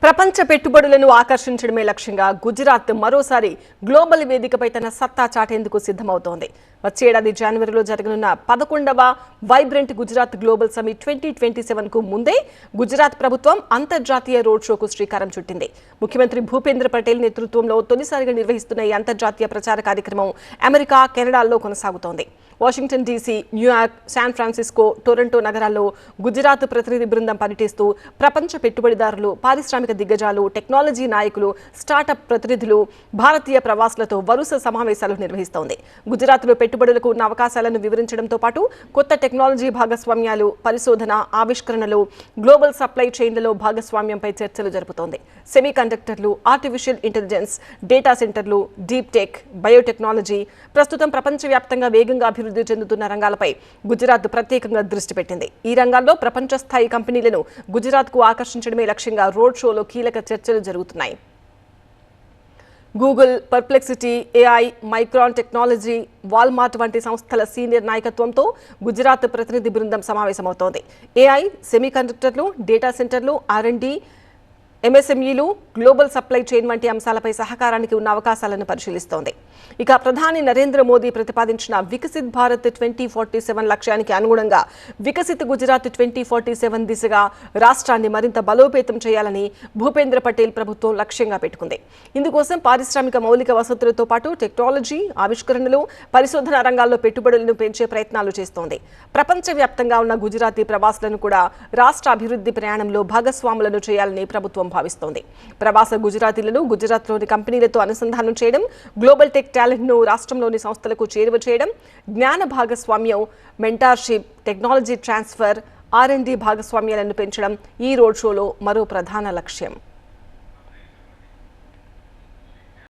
ప్రపంచ పెట్టుబడులను ఆకర్షించడమే లక్ష్యంగా గుజరాత్ మరోసారి గ్లోబల్ వేదికపై తన సత్తా చాటేందుకు సిద్ధమవుతోంది. వచ్చే ఏడాది జనవరిలో జరగనున్న 11వ వైబ్రెంట్ గుజరాత్ గ్లోబల్ సమిట్ 2027కు ముందే గుజరాత్ ప్రభుత్వం అంతర్జాతీయ రోడ్ షోకు శ్రీకారం చుట్టింది. ముఖ్యమంత్రి భూపేంద్ర పటేల్ నేతృత్వంలో తొలిసారిగా నిర్వహిస్తున్న ఈ అంతర్జాతీయ ప్రచార కార్యక్రమం అమెరికా, కెనడాల్లో కొనసాగుతోంది. Washington DC, New York, San Francisco, Toronto నగరాల్లో గుజరాత్ ప్రతినిధి బృందం పర్యటిస్తూ ప్రపంచ పెట్టుబడిదారులు, పారిశ్రామిక దిగ్గజాలు, టెక్నాలజీ నాయకులు, స్టార్టప్ ప్రతినిధులు, భారతీయ ప్రవాసులతో వరుస సమావేశాలు నిర్వహిస్తోంది. గుజరాత్లో పెట్టుబడులకు ఉన్న అవకాశాలను వివరించడంతో పాటు కొత్త టెక్నాలజీ భాగస్వామ్యాలు, పరిశోధన, ఆవిష్కరణలు, గ్లోబల్ సప్లై చైన్లలో భాగస్వామ్యంపై చర్చలు జరుపుతోంది. సెమీ కండక్టర్లు, ఆర్టిఫిషియల్ ఇంటెలిజెన్స్, డేటా సెంటర్లు, డీప్ టెక్, బయోటెక్నాలజీ ప్రస్తుతం ప్రపంచవ్యాప్తంగా వేగంగా అభివృద్ధి చెందుతున్న రంగాలపై గుజరాత్ ప్రత్యేకంగా దృష్టి పెట్టింది. ఈ రంగాల్లో ప్రపంచ స్థాయి కంపెనీలను గుజరాత్కు ఆకర్షించడమే లక్ష్యంగా రోడ్ షోలో కీలక చర్చలు జరుగుతున్నాయి. Google, Perplexity, AI, micron technology, Walmart వంటి సంస్థల సీనియర్ నాయకత్వంతో గుజరాత్ ప్రతినిధి బృందం సమావేశమవుతోంది. ఏఐ, సెమీకండక్టర్లు, డేటా సెంటర్లు, R&D, MSMEలు, గ్లోబల్ సప్లై చైన్ వంటి అంశాలపై సహకారానికి ఉన్న అవకాశాలను పరిశీలిస్తోంది. ఇక ప్రధాని నరేంద్ర మోదీ ప్రతిపాదించిన వికసిత్ భారత్ 2047 లక్ష్యానికి అనుగుణంగా వికసిత్ గుజరాత్ 2047 దిశగా రాష్ట్రాన్ని మరింత బలోపేతం చేయాలని భూపేంద్ర పటేల్ ప్రభుత్వం లక్ష్యంగా పెట్టుకుంది. ఇందుకోసం పారిశ్రామిక మౌలిక వసతులతో పాటు టెక్నాలజీ, ఆవిష్కరణలు, పరిశోధన రంగాల్లో పెట్టుబడులను పెంచే ప్రయత్నాలు చేస్తోంది. ప్రపంచవ్యాప్తంగా ఉన్న గుజరాతీ ప్రవాసులను కూడా రాష్ట్ర అభివృద్ధి ప్రయాణంలో భాగస్వాములను చేయాలని ప్రభుత్వం భావిస్తోంది. ప్రవాస గుజరాతీలను గుజరాత్లోని కంపెనీలతో అనుసంధానం చేయడం, గ్లోబల్ టెక్ టాలెంట్ను రాష్ట్రంలోని సంస్థలకు చేరువ చేయడం, జ్ఞాన భాగస్వామ్యం, మెంటార్షిప్, టెక్నాలజీ ట్రాన్స్ఫర్, R&D భాగస్వామ్యాలను పెంచడం ఈ రోడ్ షోలో మరో ప్రధాన లక్ష్యం.